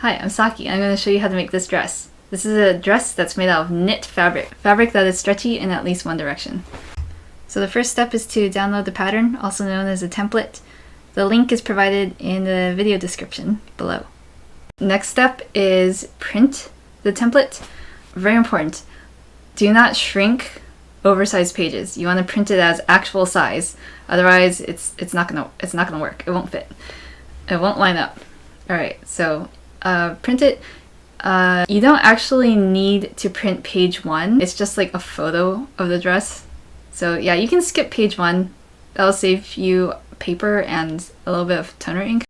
Hi, I'm Saki. I'm going to show you how to make this dress. This is a dress that's made out of knit fabric that is stretchy in at least one direction. So the first step is to download the pattern, also known as a template. The link is provided in the video description below. Next step is print the template. Very important. Do not shrink oversized pages. You want to print it as actual size. Otherwise, it's not gonna work. It won't fit. It won't line up. All right. So print it. You don't actually need to print page 1. It's just like a photo of the dress. So yeah, you can skip page 1. That'll save you paper and a little bit of toner ink.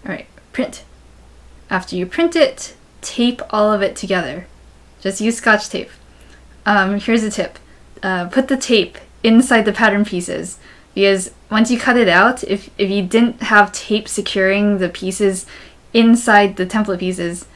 All right, print. After you print it, tape all of it together. Just use Scotch tape. Here's a tip. Put the tape inside the pattern pieces, because once you cut it out, if you didn't have tape securing the pieces inside the template pieces,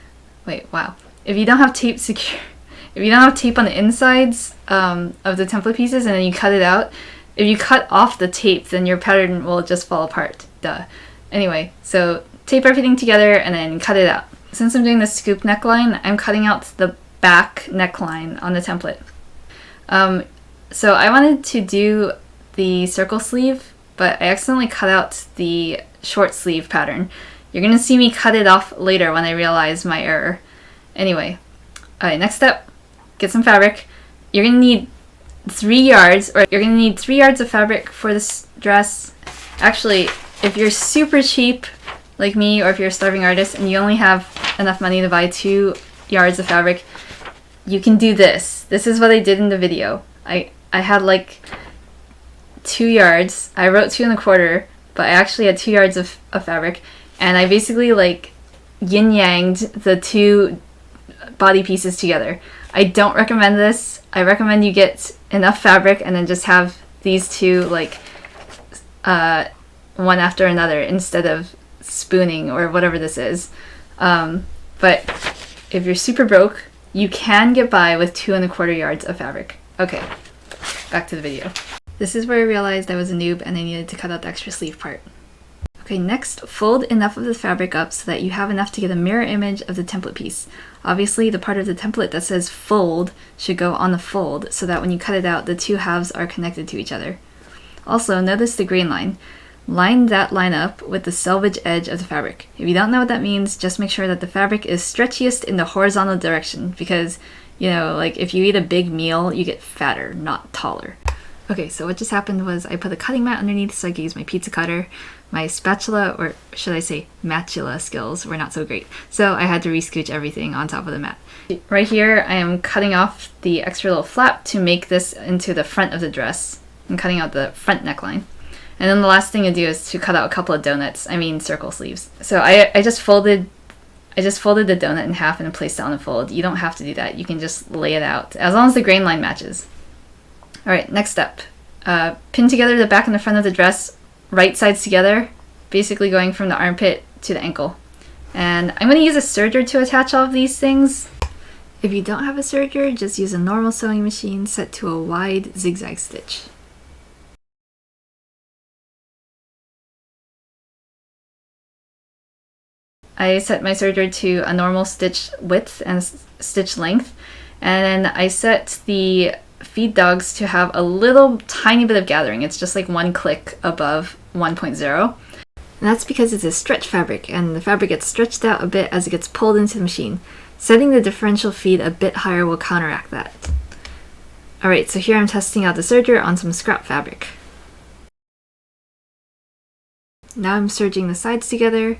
if you don't have tape on the insides of the template pieces and then you cut it out, if you cut off the tape, then your pattern will just fall apart. Duh. Anyway, so tape everything together and then cut it out. Since I'm doing the scoop neckline, I'm cutting out the back neckline on the template. So I wanted to do the circle sleeve, but I accidentally cut out the short sleeve pattern. You're gonna see me cut it off later when I realize my error. Anyway, alright, next step, get some fabric. You're gonna need 3 yards, or you're gonna need 3 yards of fabric for this dress. Actually, if you're super cheap, like me, or if you're a starving artist and you only have enough money to buy 2 yards of fabric, you can do this. This is what I did in the video. I had like 2 yards. I wrote 2 1/4, but I actually had 2 yards of fabric, and I basically like yin-yanged the 2 body pieces together. I don't recommend this. I recommend you get enough fabric and then just have these 2 like one after another instead of spooning or whatever this is. But if you're super broke, you can get by with 2 1/4 yards of fabric. Okay, back to the video. This is where I realized I was a noob and I needed to cut out the extra sleeve part. Okay, next, fold enough of the fabric up so that you have enough to get a mirror image of the template piece. Obviously, the part of the template that says fold should go on the fold so that when you cut it out, the 2 halves are connected to each other. Also, notice the green line. Line that line up with the selvage edge of the fabric. If you don't know what that means, just make sure that the fabric is stretchiest in the horizontal direction, because, you know, like if you eat a big meal, you get fatter, not taller. Okay, so what just happened was I put a cutting mat underneath so I could use my pizza cutter. My spatula, or should I say matula skills, were not so great, so I had to re-scooch everything on top of the mat. Right here, I am cutting off the extra little flap to make this into the front of the dress. I'm cutting out the front neckline. And then the last thing to do is to cut out a couple of circle sleeves. So I just folded the donut in half and placed it on a fold. You don't have to do that. You can just lay it out, as long as the grain line matches. Alright, next step. Pin together the back and the front of the dress, right sides together, basically going from the armpit to the ankle. And I'm going to use a serger to attach all of these things. If you don't have a serger, just use a normal sewing machine set to a wide zigzag stitch. I set my serger to a normal stitch width and stitch length, and then I set the feed dogs to have a little tiny bit of gathering. It's just like 1 click above 1.0. And that's because it's a stretch fabric, and the fabric gets stretched out a bit as it gets pulled into the machine. Setting the differential feed a bit higher will counteract that. Alright, so here I'm testing out the serger on some scrap fabric. Now I'm serging the sides together.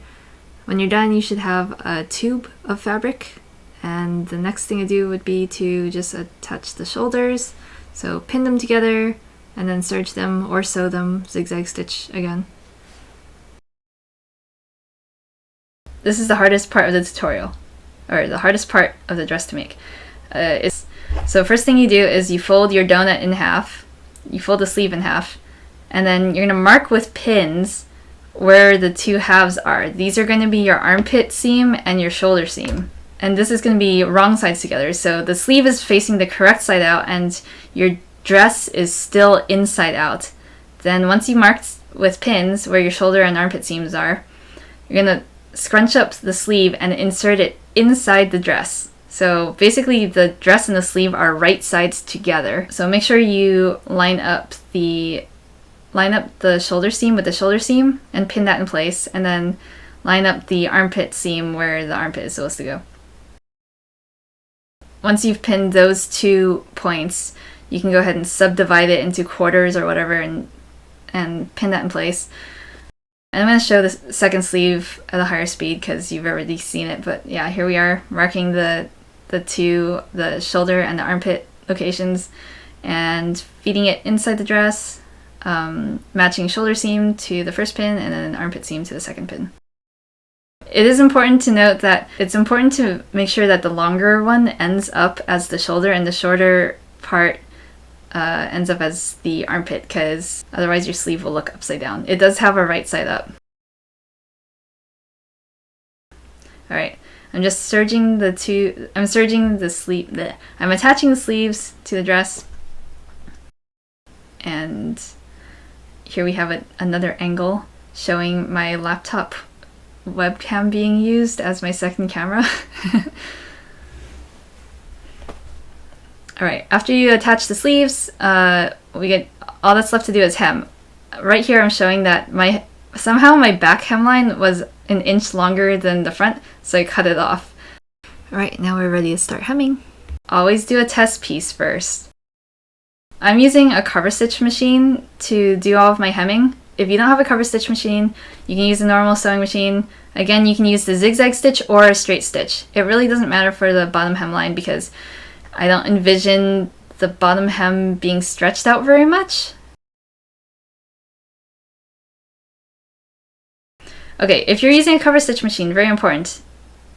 When you're done, you should have a tube of fabric, and the next thing to do would be to just attach the shoulders. So pin them together and then serge them or sew them, zigzag stitch again. This is the hardest part of the tutorial, or the hardest part of the dress to make. So first thing you do is you fold your donut in half, you fold the sleeve in half, and then you're going to mark with pins where the 2 halves are. These are going to be your armpit seam and your shoulder seam. And this is going to be wrong sides together. So the sleeve is facing the correct side out and your dress is still inside out. Then once you marked with pins where your shoulder and armpit seams are, you're going to scrunch up the sleeve and insert it inside the dress. So basically the dress and the sleeve are right sides together. So make sure you line up the shoulder seam with the shoulder seam and pin that in place, and then line up the armpit seam where the armpit is supposed to go. Once you've pinned those 2 points, you can go ahead and subdivide it into quarters or whatever and pin that in place. And I'm going to show the second sleeve at a higher speed because you've already seen it, but yeah, here we are marking the shoulder and the armpit locations and feeding it inside the dress, matching shoulder seam to the first pin and then armpit seam to the second pin. It is important to note that it's important to make sure that the longer one ends up as the shoulder and the shorter part ends up as the armpit, because otherwise your sleeve will look upside down. It does have a right side up. Alright, I'm attaching the sleeves to the dress, and here we have another angle showing my laptop webcam being used as my second camera. Alright, after you attach the sleeves, all that's left to do is hem. Right here I'm showing that somehow my back hemline was an inch longer than the front, so I cut it off. Alright, now we're ready to start hemming. Always do a test piece first. I'm using a cover stitch machine to do all of my hemming. If you don't have a cover stitch machine, you can use a normal sewing machine. Again, you can use the zigzag stitch or a straight stitch. It really doesn't matter for the bottom hemline because I don't envision the bottom hem being stretched out very much. Okay, if you're using a cover stitch machine, very important.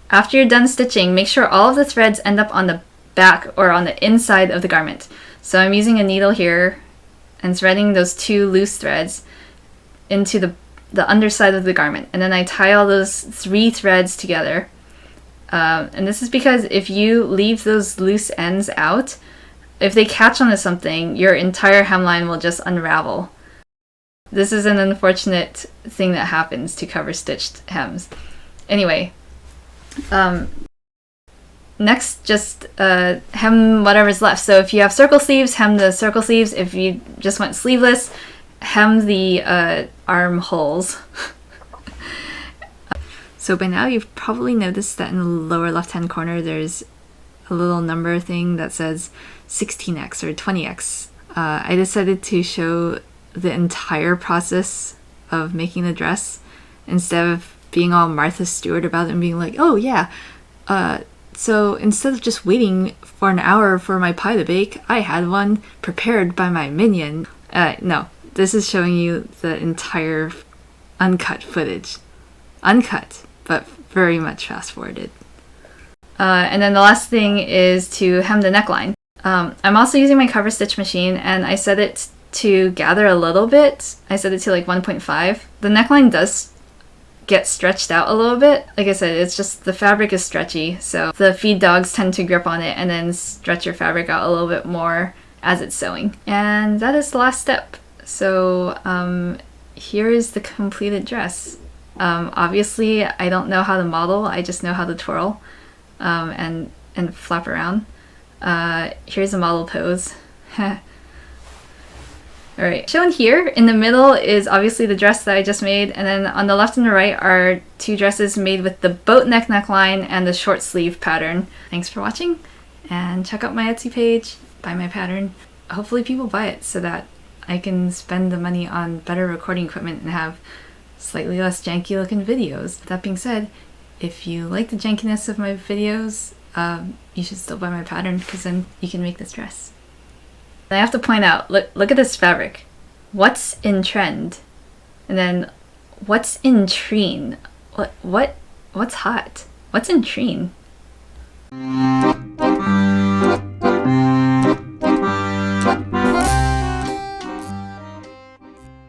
After you're done stitching, make sure all of the threads end up on the back or on the inside of the garment. So I'm using a needle here and threading those 2 loose threads into the underside of the garment, and then I tie all those 3 threads together. And this is because if you leave those loose ends out, if they catch onto something, your entire hemline will just unravel. This is an unfortunate thing that happens to cover stitched hems. Anyway, next just hem whatever's left. So if you have circle sleeves, hem the circle sleeves. If you just went sleeveless, hem the armholes. So by now you've probably noticed that in the lower left hand corner there's a little number thing that says 16x or 20x. I decided to show the entire process of making the dress instead of being all Martha Stewart about it and being like, oh yeah, so instead of just waiting for an hour for my pie to bake, I had one prepared by my minion. No, this is showing you the entire uncut footage. Uncut, but very much fast forwarded. And then the last thing is to hem the neckline. I'm also using my cover stitch machine, and I set it to gather a little bit. I set it to like 1.5. The neckline does get stretched out a little bit. Like I said, it's just the fabric is stretchy, so the feed dogs tend to grip on it and then stretch your fabric out a little bit more as it's sewing. And that is the last step. So here is the completed dress. Obviously I don't know how to model, I just know how to twirl and flap around. Here's a model pose. Alright, shown here in the middle is obviously the dress that I just made, and then on the left and the right are 2 dresses made with the boat neck neckline and the short sleeve pattern. Thanks for watching, and check out my Etsy page, buy my pattern. Hopefully people buy it so that I can spend the money on better recording equipment and have slightly less janky looking videos. That being said, if you like the jankiness of my videos, you should still buy my pattern because then you can make this dress. I have to point out, look at this fabric. What's in trend? And then what's in treen? What's hot? What's in treen?